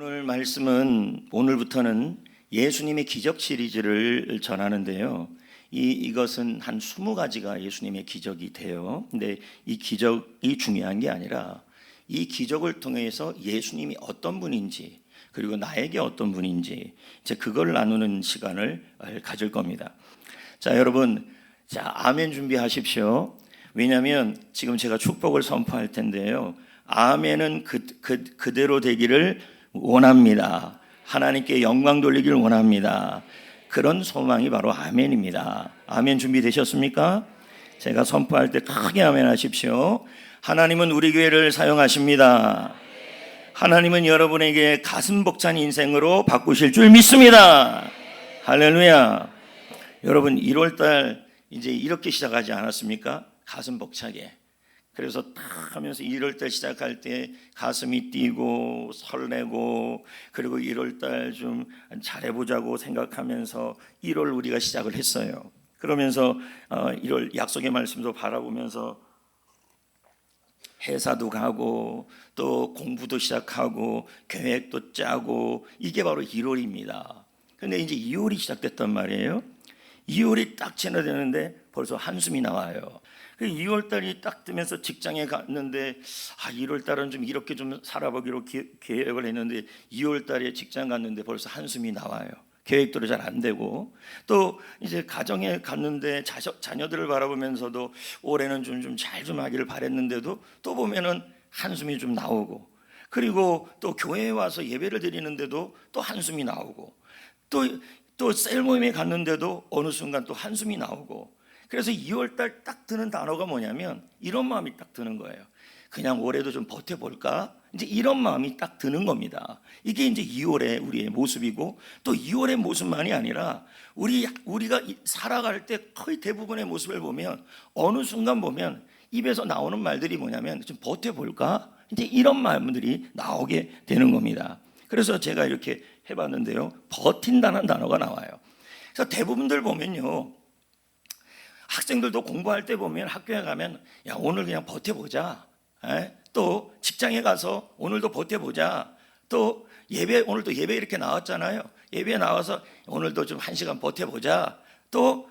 오늘 말씀은 오늘부터는 예수님의 기적 시리즈를 전하는데요. 이것은 한 20가지가 예수님의 기적이 돼요. 근데 이 기적이 중요한 게 아니라 이 기적을 통해서 예수님이 어떤 분인지 그리고 나에게 어떤 분인지 이제 그걸 나누는 시간을 가질 겁니다. 자, 여러분, 자, 아멘 준비하십시오. 왜냐하면 지금 제가 축복을 선포할 텐데요. 아멘은 그대로 되기를 원합니다. 하나님께 영광 돌리기를 원합니다. 그런 소망이 바로 아멘입니다. 아멘 준비되셨습니까? 제가 선포할 때 크게 아멘 하십시오. 하나님은 우리 교회를 사용하십니다. 하나님은 여러분에게 가슴 벅찬 인생으로 바꾸실 줄 믿습니다. 할렐루야. 여러분 1월달 이제 이렇게 시작하지 않았습니까? 가슴 벅차게. 그래서 딱 하면서 1월달 시작할 때 가슴이 뛰고 설레고 그리고 1월달 좀 잘해보자고 생각하면서 1월 우리가 시작을 했어요. 그러면서 1월 약속의 말씀도 바라보면서 회사도 가고 또 공부도 시작하고 계획도 짜고 이게 바로 1월입니다. 근데 이제 2월이 시작됐단 말이에요. 2월이 딱 지나되는데 벌써 한숨이 나와요. 2월달이 딱 뜨면서 직장에 갔는데 1월달은 좀 이렇게 좀 살아보기로 계획을 했는데 2월달에 직장 갔는데 벌써 한숨이 나와요. 계획대로 잘 안 되고 또 이제 가정에 갔는데 자녀들을 바라보면서도 올해는 좀 잘 좀 하기를 바랬는데도 또 보면은 한숨이 좀 나오고 그리고 또 교회에 와서 예배를 드리는데도 또 한숨이 나오고 또 셀 모임에 갔는데도 어느 순간 또 한숨이 나오고 그래서 2월달 딱 드는 단어가 뭐냐면 이런 마음이 딱 드는 거예요. 그냥 올해도 좀 버텨볼까? 이제 이런 마음이 딱 드는 겁니다. 이게 이제 2월의 우리의 모습이고 또 2월의 모습만이 아니라 우리가 살아갈 때 거의 대부분의 모습을 보면 어느 순간 보면 입에서 나오는 말들이 뭐냐면 좀 버텨볼까? 이제 이런 마음들이 나오게 되는 겁니다. 그래서 제가 이렇게 해봤는데요. 버틴다는 단어가 나와요. 그래서 대부분들 보면요. 학생들도 공부할 때 보면 학교에 가면 야 오늘 그냥 버텨보자. 또 직장에 가서 오늘도 버텨보자. 또 오늘도 예배 이렇게 나왔잖아요. 예배에 나와서 오늘도 좀 1시간 버텨보자. 또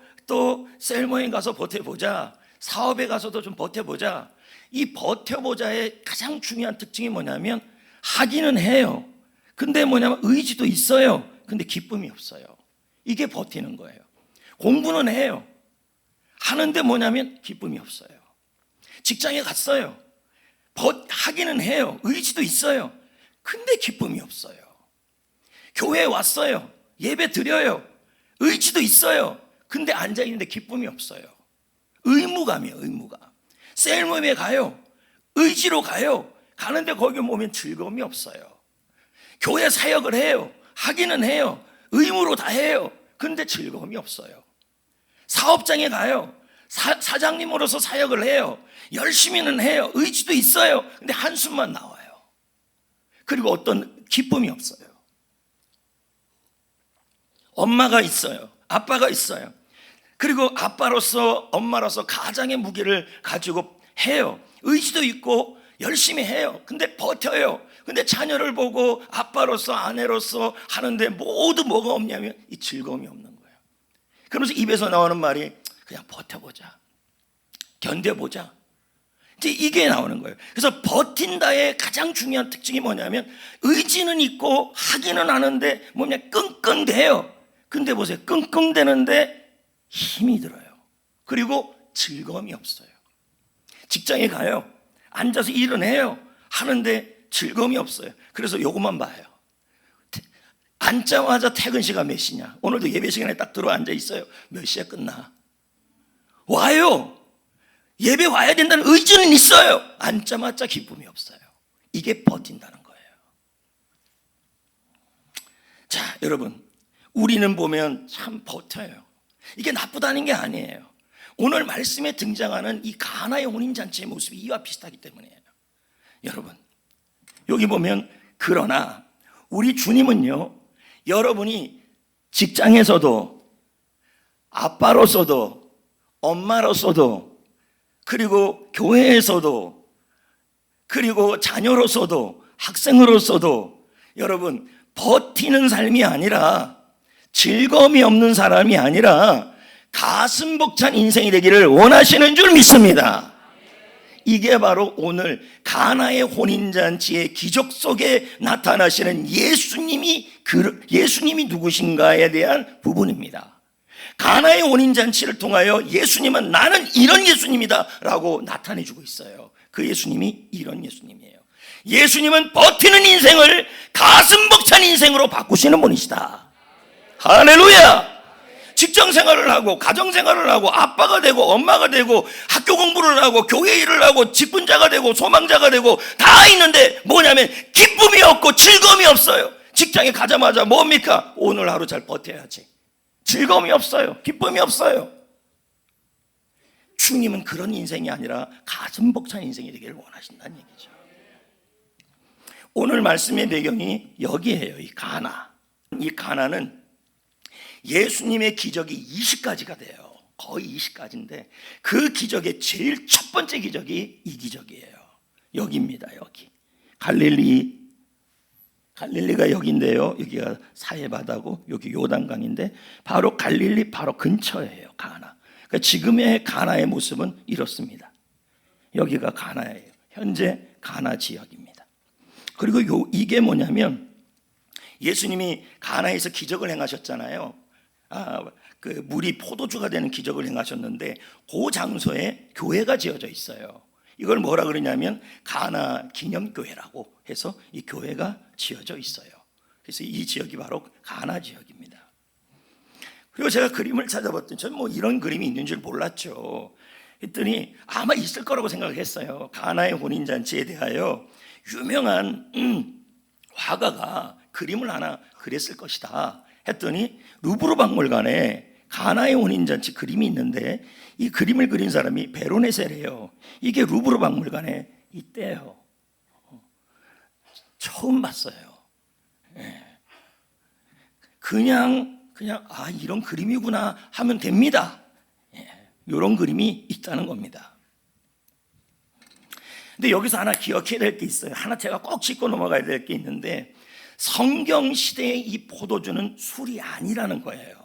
셀모임 가서 버텨보자. 사업에 가서도 좀 버텨보자. 이 버텨보자의 가장 중요한 특징이 뭐냐면 하기는 해요. 근데 뭐냐면 의지도 있어요. 근데 기쁨이 없어요. 이게 버티는 거예요. 공부는 해요. 하는데 뭐냐면 기쁨이 없어요. 직장에 갔어요. 하기는 해요. 의지도 있어요. 근데 기쁨이 없어요. 교회에 왔어요. 예배 드려요. 의지도 있어요. 근데 앉아있는데 기쁨이 없어요. 의무감이에요. 의무감. 셀모임에 가요. 의지로 가요. 가는데 거기 오면 즐거움이 없어요. 교회 사역을 해요. 하기는 해요. 의무로 다 해요. 근데 즐거움이 없어요. 사업장에 가요. 사장님으로서 사역을 해요. 열심히는 해요. 의지도 있어요. 근데 한숨만 나와요. 그리고 어떤 기쁨이 없어요. 엄마가 있어요. 아빠가 있어요. 그리고 아빠로서 엄마로서 가장의 무게를 가지고 해요. 의지도 있고 열심히 해요. 근데 버텨요. 근데 자녀를 보고 아빠로서 아내로서 하는데 모두 뭐가 없냐면 이 즐거움이 없는 거예요. 그러면서 입에서 나오는 말이 그냥 버텨보자. 견뎌보자. 이제 이게 나오는 거예요. 그래서 버틴다의 가장 중요한 특징이 뭐냐면 의지는 있고 하기는 하는데 뭐냐 끙끙대요. 근데 보세요. 끙끙대는데 힘이 들어요. 그리고 즐거움이 없어요. 직장에 가요. 앉아서 일은 해요. 하는데 즐거움이 없어요. 그래서 요것만 봐요. 앉자마자 퇴근 시간 몇 시냐? 오늘도 예배 시간에 딱 들어 앉아 있어요. 몇 시에 끝나? 와요. 예배 와야 된다는 의지는 있어요. 앉자마자 기쁨이 없어요. 이게 버틴다는 거예요. 자, 여러분, 우리는 보면 참 버텨요. 이게 나쁘다는 게 아니에요. 오늘 말씀에 등장하는 이 가나의 혼인잔치의 모습이 이와 비슷하기 때문이에요. 여러분, 여기 보면 그러나 우리 주님은요, 여러분이 직장에서도 아빠로서도 엄마로서도 그리고 교회에서도 그리고 자녀로서도 학생으로서도 여러분, 버티는 삶이 아니라, 즐거움이 없는 사람이 아니라 가슴 벅찬 인생이 되기를 원하시는 줄 믿습니다. 이게 바로 오늘 가나의 혼인잔치의 기적 속에 나타나시는 예수님이 누구신가에 대한 부분입니다. 가나의 혼인잔치를 통하여 예수님은 나는 이런 예수님이다 라고 나타내주고 있어요. 그 예수님이 이런 예수님이에요. 예수님은 버티는 인생을 가슴 벅찬 인생으로 바꾸시는 분이시다. 할렐루야! 직장 생활을 하고 가정 생활을 하고 아빠가 되고 엄마가 되고 학교 공부를 하고 교회 일을 하고 직분자가 되고 소망자가 되고 다 있는데 뭐냐면 기쁨이 없고 즐거움이 없어요. 직장에 가자마자 뭡니까? 오늘 하루 잘 버텨야지. 즐거움이 없어요. 기쁨이 없어요. 주님은 그런 인생이 아니라 가슴 벅찬 인생이 되기를 원하신다는 얘기죠. 오늘 말씀의 배경이 여기에요. 이 가나. 이 가나는 예수님의 기적이 20가지가 돼요. 거의 20가지인데 그 기적의 제일 첫 번째 기적이 이 기적이에요. 여기입니다. 여기 갈릴리가 여기인데요. 여기가 사해바다고 여기 요단강인데 바로 갈릴리 바로 근처예요. 가나. 그러니까 지금의 가나의 모습은 이렇습니다. 여기가 가나예요. 현재 가나 지역입니다. 그리고 이게 뭐냐면 예수님이 가나에서 기적을 행하셨잖아요. 그 물이 포도주가 되는 기적을 행하셨는데 그 장소에 교회가 지어져 있어요. 이걸 뭐라 그러냐면 가나 기념교회라고 해서 이 교회가 지어져 있어요. 그래서 이 지역이 바로 가나 지역입니다. 그리고 제가 그림을 찾아봤더니 저는 뭐 이런 그림이 있는 줄 몰랐죠. 했더니 아마 있을 거라고 생각을 했어요. 가나의 혼인잔치에 대하여 유명한 화가가 그림을 하나 그렸을 것이다 했더니 루브르 박물관에 가나의 혼인잔치 그림이 있는데 이 그림을 그린 사람이 베로네세래요. 이게 루브르 박물관에 있대요. 처음 봤어요. 그냥 이런 그림이구나 하면 됩니다. 이런 그림이 있다는 겁니다. 근데 여기서 하나 기억해야 될 게 있어요. 하나 제가 꼭 짚고 넘어가야 될 게 있는데 성경 시대의 이 포도주는 술이 아니라는 거예요.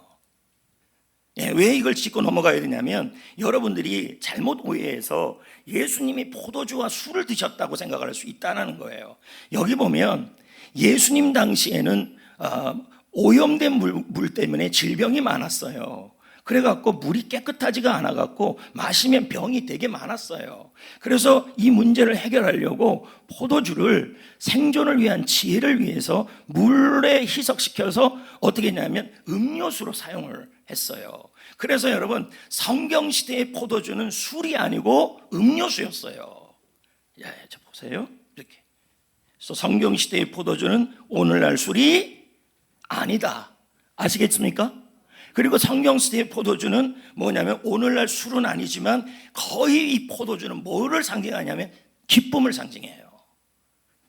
왜 이걸 짚고 넘어가야 되냐면 여러분들이 잘못 오해해서 예수님이 포도주와 술을 드셨다고 생각할 수 있다는 거예요. 여기 보면 예수님 당시에는 오염된 물 때문에 질병이 많았어요. 그래갖고 물이 깨끗하지가 않아갖고 마시면 병이 되게 많았어요. 그래서 이 문제를 해결하려고 포도주를 생존을 위한 지혜를 위해서 물에 희석시켜서 어떻게 했냐면 음료수로 사용을 했어요. 그래서 여러분 성경 시대의 포도주는 술이 아니고 음료수였어요. 저 보세요. 이렇게. 그래서 성경 시대의 포도주는 오늘날 술이 아니다. 아시겠습니까? 그리고 성경 시대의 포도주는 뭐냐면 오늘날 술은 아니지만 거의 이 포도주는 뭐를 상징하냐면 기쁨을 상징해요.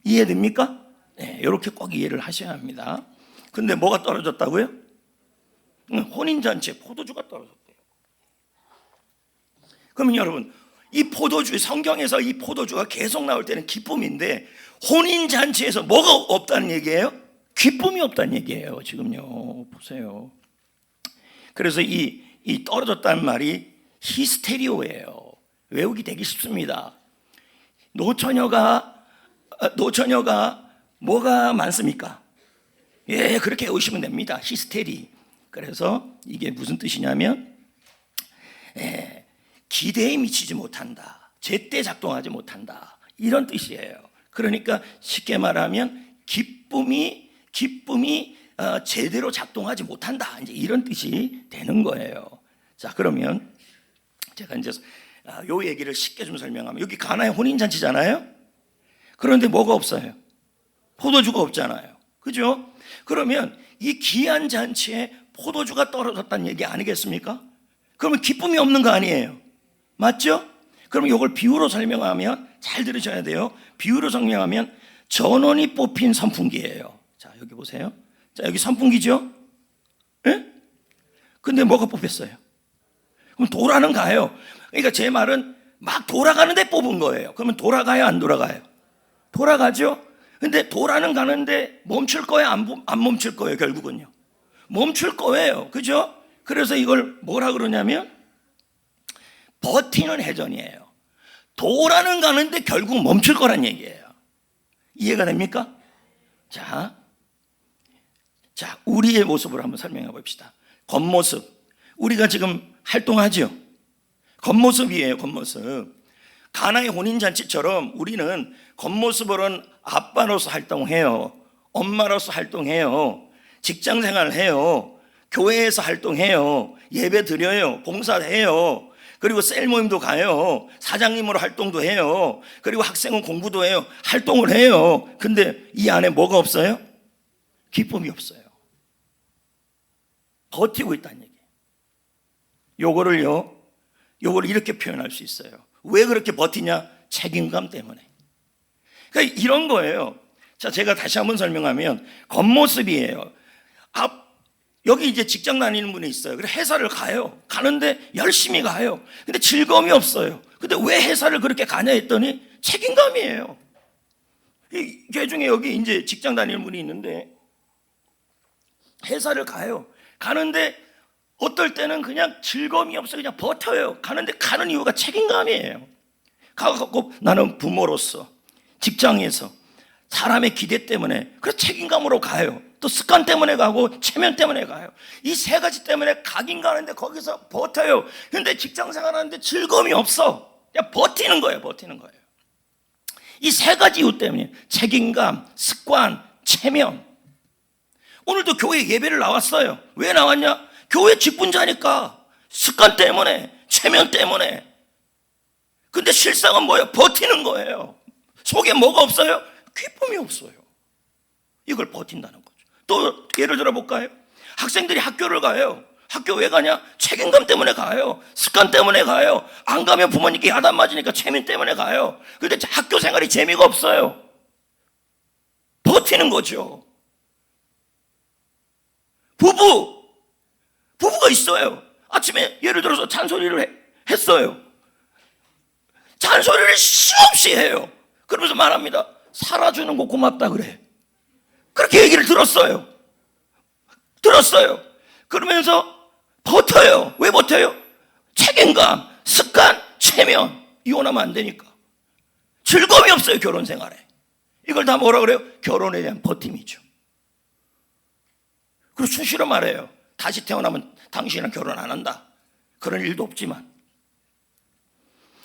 이해됩니까? 네, 이렇게 꼭 이해를 하셔야 합니다. 근데 뭐가 떨어졌다고요? 혼인잔치에 포도주가 떨어졌대요. 그러면 여러분 이 포도주, 성경에서 이 포도주가 계속 나올 때는 기쁨인데 혼인잔치에서 뭐가 없다는 얘기예요? 기쁨이 없다는 얘기예요. 지금요 보세요. 그래서 이 떨어졌다는 말이 히스테리오예요. 외우기 되게 쉽습니다. 노처녀가 뭐가 많습니까? 그렇게 외우시면 됩니다. 히스테리. 그래서 이게 무슨 뜻이냐면 기대에 미치지 못한다. 제때 작동하지 못한다. 이런 뜻이에요. 그러니까 쉽게 말하면 기쁨이 제대로 작동하지 못한다. 이제 이런 뜻이 되는 거예요. 자, 그러면 제가 이제 요 얘기를 쉽게 좀 설명하면 여기 가나의 혼인잔치잖아요. 그런데 뭐가 없어요? 포도주가 없잖아요. 그죠? 그러면 이 귀한 잔치에 포도주가 떨어졌다는 얘기 아니겠습니까? 그러면 기쁨이 없는 거 아니에요? 맞죠? 그럼 이걸 비유로 설명하면 잘 들으셔야 돼요. 비유로 설명하면 전원이 뽑힌 선풍기예요. 자, 여기 보세요. 자, 여기 선풍기죠? 예? 근데 뭐가 뽑혔어요? 그럼 돌아는 가요. 그러니까 제 말은 막 돌아가는데 뽑은 거예요. 그러면 돌아가요, 안 돌아가요? 돌아가죠? 근데 도라는 가는데 멈출 거예요? 안 멈출 거예요? 결국은요. 멈출 거예요. 그죠? 그래서 이걸 뭐라 그러냐면 버티는 회전이에요. 도라는 가는데 결국 멈출 거란 얘기예요. 이해가 됩니까? 자, 우리의 모습을 한번 설명해 봅시다. 겉모습. 우리가 지금 활동하죠? 겉모습이에요, 겉모습. 가나의 혼인잔치처럼 우리는 겉모습으로는 아빠로서 활동해요. 엄마로서 활동해요. 직장생활을 해요. 교회에서 활동해요. 예배 드려요. 봉사해요. 그리고 셀 모임도 가요. 사장님으로 활동도 해요. 그리고 학생은 공부도 해요. 활동을 해요. 근데 이 안에 뭐가 없어요? 기쁨이 없어요. 버티고 있다는 얘기예요. 요거를 이렇게 표현할 수 있어요. 왜 그렇게 버티냐? 책임감 때문에. 그러니까 이런 거예요. 자, 제가 다시 한번 설명하면 겉모습이에요. 여기 이제 직장 다니는 분이 있어요. 그래서 회사를 가요. 가는데 열심히 가요. 근데 즐거움이 없어요. 근데 왜 회사를 그렇게 가냐 했더니 책임감이에요. 그 중에 여기 이제 직장 다니는 분이 있는데 회사를 가요. 가는데 어떨 때는 그냥 즐거움이 없어요. 그냥 버텨요. 가는데 가는 이유가 책임감이에요. 가고 나는 부모로서 직장에서 사람의 기대 때문에 그래서 책임감으로 가요. 또 습관 때문에 가고 체면 때문에 가요. 이 세 가지 때문에 가긴 가는데 거기서 버텨요. 근데 직장 생활하는데 즐거움이 없어. 그냥 버티는 거예요. 이 세 가지 이유 때문에 책임감, 습관, 체면. 오늘도 교회 예배를 나왔어요. 왜 나왔냐? 교회 직분자니까. 습관 때문에, 체면 때문에. 근데 실상은 뭐예요? 버티는 거예요. 속에 뭐가 없어요? 기쁨이 없어요. 이걸 버틴다는 거죠. 또 예를 들어 볼까요? 학생들이 학교를 가요. 학교 왜 가냐? 책임감 때문에 가요. 습관 때문에 가요. 안 가면 부모님께 야단 맞으니까 체면 때문에 가요. 근데 학교 생활이 재미가 없어요. 버티는 거죠. 부부가 있어요. 아침에 예를 들어서 잔소리를 했어요. 잔소리를 수없이 해요. 그러면서 말합니다. 살아주는 거 고맙다 그래. 그렇게 얘기를 들었어요. 그러면서 버텨요. 왜 버텨요? 책임감, 습관, 체면. 이혼하면 안 되니까. 즐거움이 없어요, 결혼 생활에. 이걸 다 뭐라 그래요? 결혼에 대한 버팀이죠. 그리고 수시로 말해요. 다시 태어나면 당신은 결혼 안 한다. 그런 일도 없지만.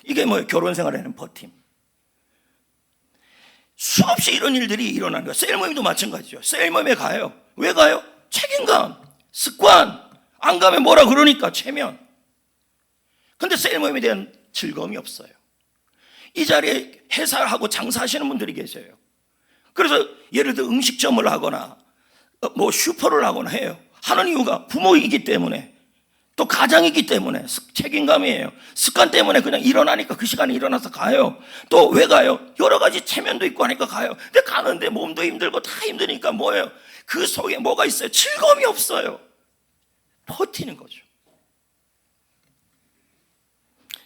이게 뭐예요? 결혼 생활에는 버팀. 수없이 이런 일들이 일어나는 거예요. 셀모임도 마찬가지죠. 셀모임에 가요. 왜 가요? 책임감, 습관. 안 가면 뭐라 그러니까 체면. 근데 셀모임에 대한 즐거움이 없어요. 이 자리에 회사하고 장사하시는 분들이 계세요. 그래서 예를 들어 음식점을 하거나 뭐 슈퍼를 하거나 해요. 하는 이유가 부모이기 때문에, 또 가장이기 때문에 책임감이에요. 습관 때문에 그냥 일어나니까 그 시간에 일어나서 가요. 또 왜 가요? 여러 가지 체면도 있고 하니까 가요. 근데 가는데 몸도 힘들고 다 힘드니까 뭐예요? 그 속에 뭐가 있어요? 즐거움이 없어요. 버티는 거죠.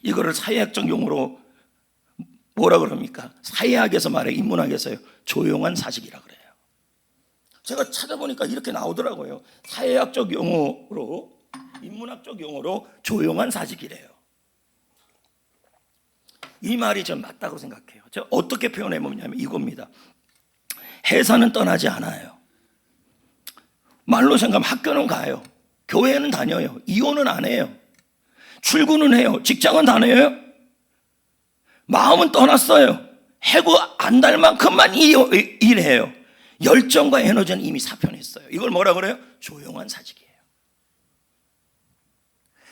이거를 사회학적 용어로 뭐라 그럽니까? 사회학에서 말해, 인문학에서요, 조용한 사직이라 그래요. 제가 찾아보니까 이렇게 나오더라고요. 사회학적 용어로, 인문학적 용어로 조용한 사직이래요. 이 말이 전 맞다고 생각해요. 제가 어떻게 표현해 보냐면 이겁니다. 회사는 떠나지 않아요. 말로 생각하면 학교는 가요. 교회는 다녀요. 이혼은 안 해요. 출근은 해요. 직장은 다녀요. 마음은 떠났어요. 해고 안 달 만큼만 일해요. 열정과 에너지는 이미 사표냈어요. 이걸 뭐라 그래요? 조용한 사직이에요.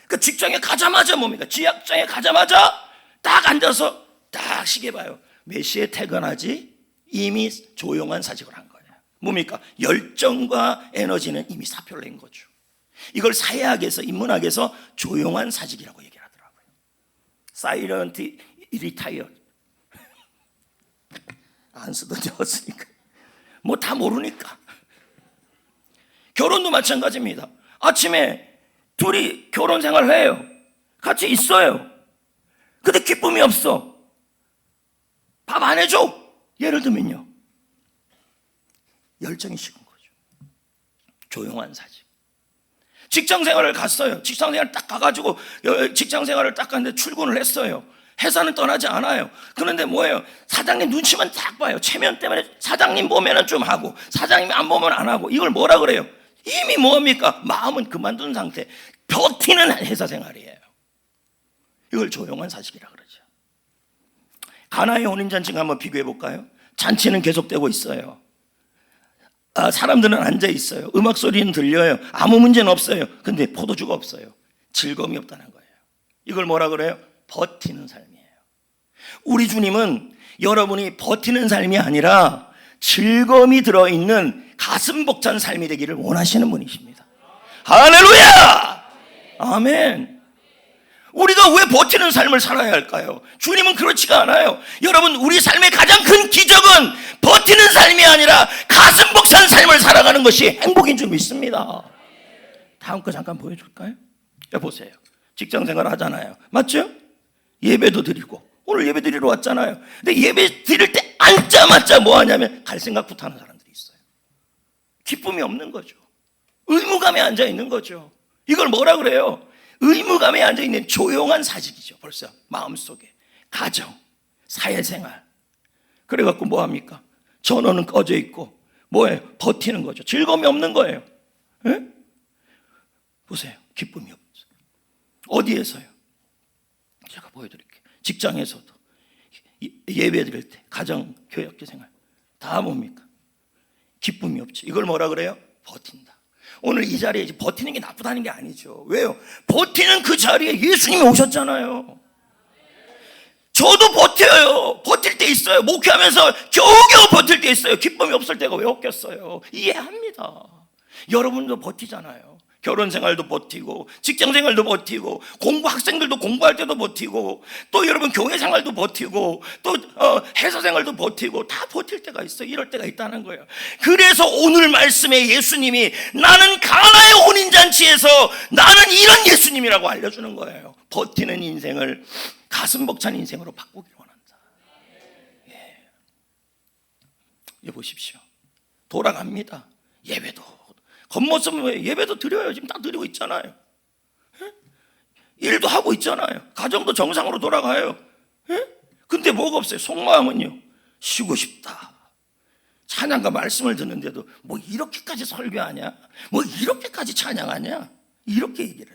그 직장에 가자마자 뭡니까? 지학장에 가자마자 딱 앉아서 딱 시계 봐요. 몇 시에 퇴근하지? 이미 조용한 사직을 한 거예요. 뭡니까? 열정과 에너지는 이미 사표를 낸 거죠. 이걸 사회학에서, 인문학에서 조용한 사직이라고 얘기를 하더라고요. Silent Retired. 안 쓰던 적었으니까. 뭐 다 모르니까. 결혼도 마찬가지입니다. 아침에 둘이 결혼 생활을 해요. 같이 있어요. 근데 기쁨이 없어. 밥 안 해줘. 예를 들면요. 열정이 식은 거죠. 조용한 사직. 직장 생활을 갔어요. 직장 생활 딱 가가지고 직장 생활을 딱 갔는데 출근을 했어요. 회사는 떠나지 않아요. 그런데 뭐예요? 사장님 눈치만 딱 봐요. 체면 때문에 사장님 보면은 좀 하고 사장님이 안 보면 안 하고. 이걸 뭐라 그래요? 이미 뭐합니까? 마음은 그만둔 상태. 버티는 회사 생활이에요. 이걸 조용한 사직이라 그러죠. 가나의 혼인잔치가 한번 비교해 볼까요? 잔치는 계속되고 있어요. 사람들은 앉아 있어요. 음악 소리는 들려요. 아무 문제는 없어요. 근데 포도주가 없어요. 즐거움이 없다는 거예요. 이걸 뭐라 그래요? 버티는 삶이에요. 우리 주님은 여러분이 버티는 삶이 아니라 즐거움이 들어있는 가슴 벅찬 삶이 되기를 원하시는 분이십니다. 할렐루야! 아멘. 우리가 왜 버티는 삶을 살아야 할까요? 주님은 그렇지가 않아요. 여러분, 우리 삶의 가장 큰 기적은 버티는 삶이 아니라 가슴 벅찬 삶을 살아가는 것이 행복인 줄 믿습니다. 다음 거 잠깐 보여줄까요? 보세요. 직장 생활 하잖아요. 맞죠? 예배도 드리고 오늘 예배 드리러 왔잖아요. 근데 예배 드릴 때 앉자마자 뭐 하냐면 갈 생각부터 하는 사람들이 있어요. 기쁨이 없는 거죠. 의무감에 앉아 있는 거죠. 이걸 뭐라 그래요? 의무감에 앉아있는 조용한 사직이죠. 벌써 마음속에 가정, 사회생활. 그래갖고 뭐합니까? 전원은 꺼져 있고 뭐예요? 버티는 거죠. 즐거움이 없는 거예요. 에? 보세요. 기쁨이 없어요. 어디에서요? 제가 보여드릴게요. 직장에서도 예배 드릴 때 가정, 교육교 생활 다 뭡니까? 기쁨이 없죠. 이걸 뭐라 그래요? 버틴다. 오늘 이 자리에 버티는 게 나쁘다는 게 아니죠. 왜요? 버티는 그 자리에 예수님이 오셨잖아요. 저도 버텨요. 버틸 때 있어요. 목회하면서 겨우겨우 버틸 때 있어요. 기쁨이 없을 때가 왜 없겠어요? 이해합니다. 여러분도 버티잖아요. 결혼 생활도 버티고 직장 생활도 버티고 학생들도 공부할 때도 버티고 또 여러분 교회 생활도 버티고 또 회사 생활도 버티고 다 버틸 때가 있어요. 이럴 때가 있다는 거예요. 그래서 오늘 말씀에 예수님이 나는 가나의 혼인잔치에서 나는 이런 예수님이라고 알려주는 거예요. 버티는 인생을 가슴 벅찬 인생으로 바꾸기를 원한다. 예, 보십시오. 돌아갑니다. 예배도 겉모습 예배도 드려요. 지금 다 드리고 있잖아요. 일도 하고 있잖아요. 가정도 정상으로 돌아가요. 근데 뭐가 없어요? 속마음은요, 쉬고 싶다. 찬양과 말씀을 듣는데도 뭐 이렇게까지 설교하냐? 뭐 이렇게까지 찬양하냐? 이렇게 얘기를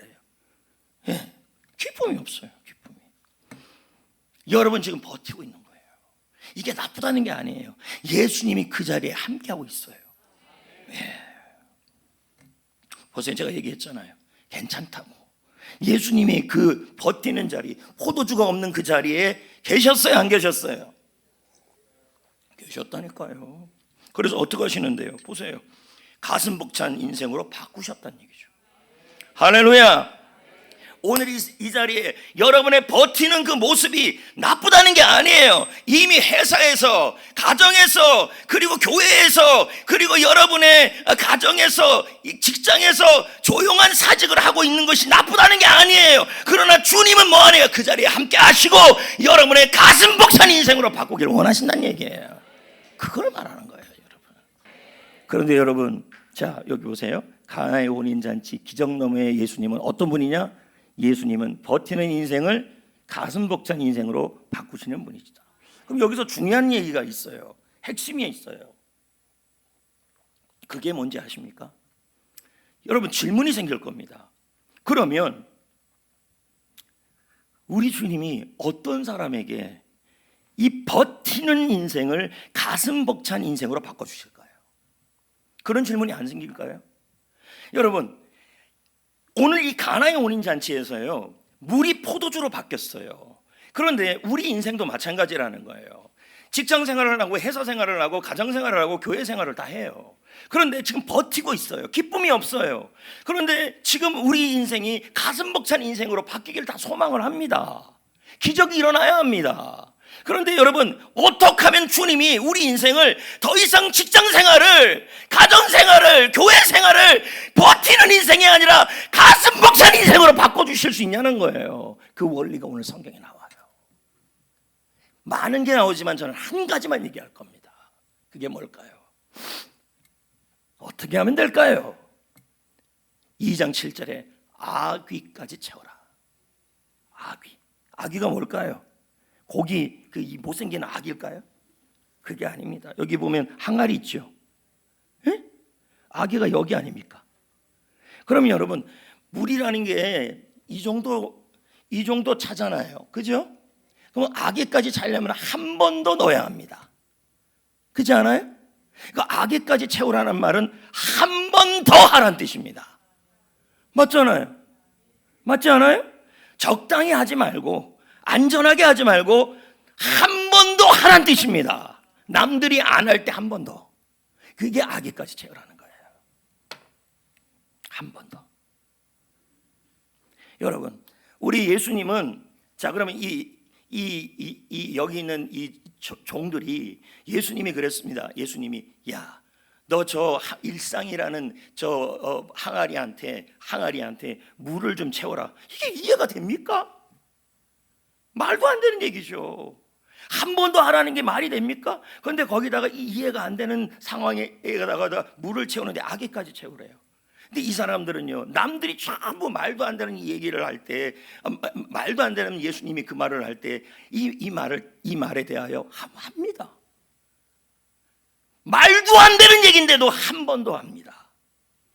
해요. 기쁨이 없어요. 기쁨이. 여러분 지금 버티고 있는 거예요. 이게 나쁘다는 게 아니에요. 예수님이 그 자리에 함께하고 있어요. 보세요. 제가 얘기했잖아요. 괜찮다고. 예수님이 그 버티는 자리, 포도주가 없는 그 자리에 계셨어요? 안 계셨어요? 계셨다니까요. 그래서 어떻게 하시는데요? 보세요. 가슴 벅찬 인생으로 바꾸셨다는 얘기죠. 할렐루야. 오늘 이 자리에 여러분의 버티는 그 모습이 나쁘다는 게 아니에요. 이미 회사에서, 가정에서, 그리고 교회에서, 그리고 여러분의 가정에서, 직장에서 조용한 사직을 하고 있는 것이 나쁘다는 게 아니에요. 그러나 주님은 뭐하네요? 그 자리에 함께 하시고 여러분의 가슴 벅찬 인생으로 바꾸기를 원하신다는 얘기예요. 그걸 말하는 거예요, 여러분. 그런데 여러분, 자 여기 보세요. 가나의 혼인잔치 기적너머의 예수님은 어떤 분이냐? 예수님은 버티는 인생을 가슴 벅찬 인생으로 바꾸시는 분이시다. 그럼 여기서 중요한 얘기가 있어요. 핵심이 있어요. 그게 뭔지 아십니까? 여러분 질문이 생길 겁니다. 그러면 우리 주님이 어떤 사람에게 이 버티는 인생을 가슴 벅찬 인생으로 바꿔주실까요? 그런 질문이 안 생길까요? 여러분, 오늘 이 가나의 혼인잔치에서요, 물이 포도주로 바뀌었어요. 그런데 우리 인생도 마찬가지라는 거예요. 직장 생활을 하고 회사 생활을 하고 가정 생활을 하고 교회 생활을 다 해요. 그런데 지금 버티고 있어요. 기쁨이 없어요. 그런데 지금 우리 인생이 가슴 벅찬 인생으로 바뀌기를 다 소망을 합니다. 기적이 일어나야 합니다. 그런데 여러분, 어떻게 하면 주님이 우리 인생을 더 이상 직장 생활을, 가정 생활을, 교회 생활을 버티는 인생이 아니라 가슴 벅찬 인생으로 바꿔주실 수 있냐는 거예요. 그 원리가 오늘 성경에 나와요. 많은 게 나오지만 저는 한 가지만 얘기할 겁니다. 그게 뭘까요? 어떻게 하면 될까요? 2장 7절에 아귀까지 채워라. 아귀가 뭘까요? 고기, 이 못생긴 아기일까요? 그게 아닙니다. 여기 보면 항아리 있죠. 에? 아기가 여기 아닙니까? 그러면 여러분, 물이라는 게 이 정도 차잖아요. 그죠? 그럼 아기까지 차려면 한 번 더 넣어야 합니다. 그렇지 않아요? 그러니까 아기까지 채우라는 말은 한 번 더 하라는 뜻입니다. 맞잖아요? 맞지 않아요? 적당히 하지 말고 안전하게 하지 말고 한 번 더 하라는 뜻입니다. 남들이 안 할 때 한 번 더. 그게 아기까지 채우라는 거예요. 한 번 더. 여러분, 우리 예수님은, 자, 그러면 여기 있는 이 종들이 예수님이 그랬습니다. 예수님이, 야, 너 저 일상이라는 저 항아리한테 물을 좀 채워라. 이게 이해가 됩니까? 말도 안 되는 얘기죠. 한 번 더 하라는 게 말이 됩니까? 그런데 거기다가 이해가 안 되는 상황에다가 물을 채우는데 아기까지 채우래요. 근데 이 사람들은요, 남들이 전부 말도 안 되는 얘기를 할 때, 말도 안 되는 예수님이 그 말을 할 때 이 말에 대하여 합니다. 말도 안 되는 얘기인데도 한 번 더 합니다.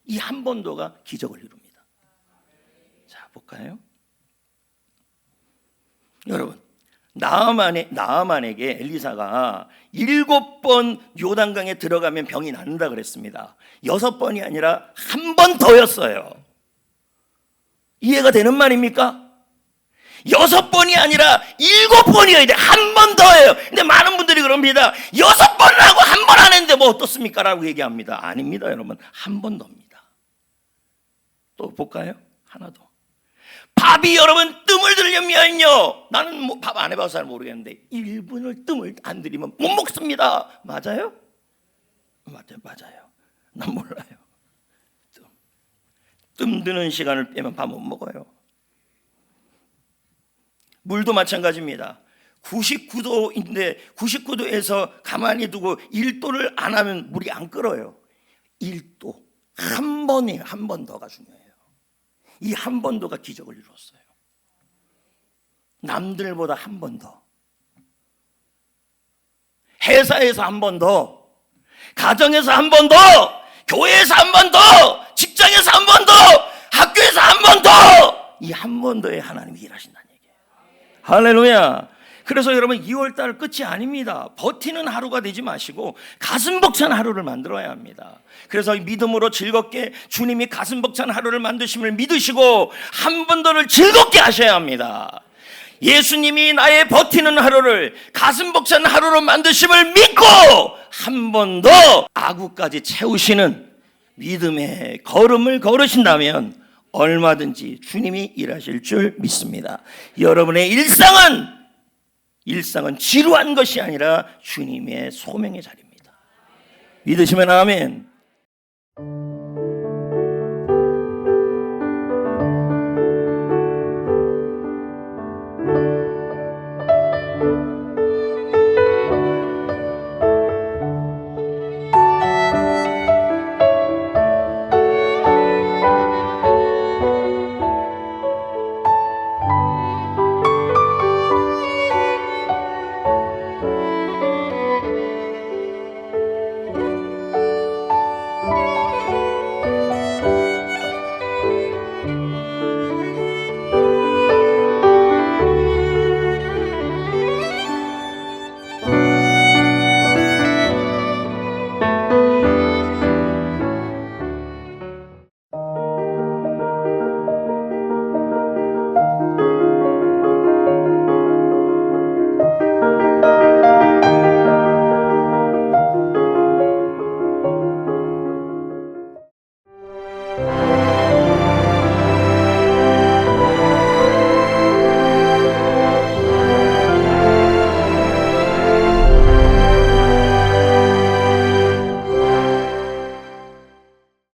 이 한 번 더가 기적을 이룹니다. 자, 볼까요? 여러분, 나아만에게 엘리사가 7번 요단강에 들어가면 병이 낫는다 그랬습니다. 6번이 아니라 한 번 더였어요. 이해가 되는 말입니까? 6번이 아니라 7번이어야 돼. 한 번 더예요. 근데 많은 분들이 그럽니다. 6번을 하고 한 번 안 했는데 뭐 어떻습니까? 라고 얘기합니다. 아닙니다, 여러분. 한 번 더입니다. 또 볼까요? 하나 더. 밥이 여러분 뜸을 들려면요, 나는 밥 안 해봐서 잘 모르겠는데 1분을 뜸을 안 들이면 못 먹습니다. 맞아요? 맞아요. 난 몰라요. 뜸 드는 시간을 빼면 밥 못 먹어요. 물도 마찬가지입니다. 99도인데 99도에서 가만히 두고 1도를 안 하면 물이 안 끓어요. 1도 한 번이에요. 한 번 더가 중요해요. 이 한 번 더가 기적을 이루었어요. 남들보다 한 번 더. 회사에서 한 번 더, 가정에서 한 번 더, 교회에서 한 번 더, 직장에서 한 번 더, 학교에서 한 번 더. 이 한 번 더에 하나님이 일하신다는 얘기예요. 할렐루야. 그래서 여러분, 2월달 끝이 아닙니다. 버티는 하루가 되지 마시고 가슴 벅찬 하루를 만들어야 합니다. 그래서 믿음으로 즐겁게 주님이 가슴 벅찬 하루를 만드심을 믿으시고 한 번 더를 즐겁게 하셔야 합니다. 예수님이 나의 버티는 하루를 가슴 벅찬 하루로 만드심을 믿고 한 번 더 아구까지 채우시는 믿음의 걸음을 걸으신다면 얼마든지 주님이 일하실 줄 믿습니다. 여러분의 일상은 지루한 것이 아니라 주님의 소명의 자리입니다. 믿으시면 아멘.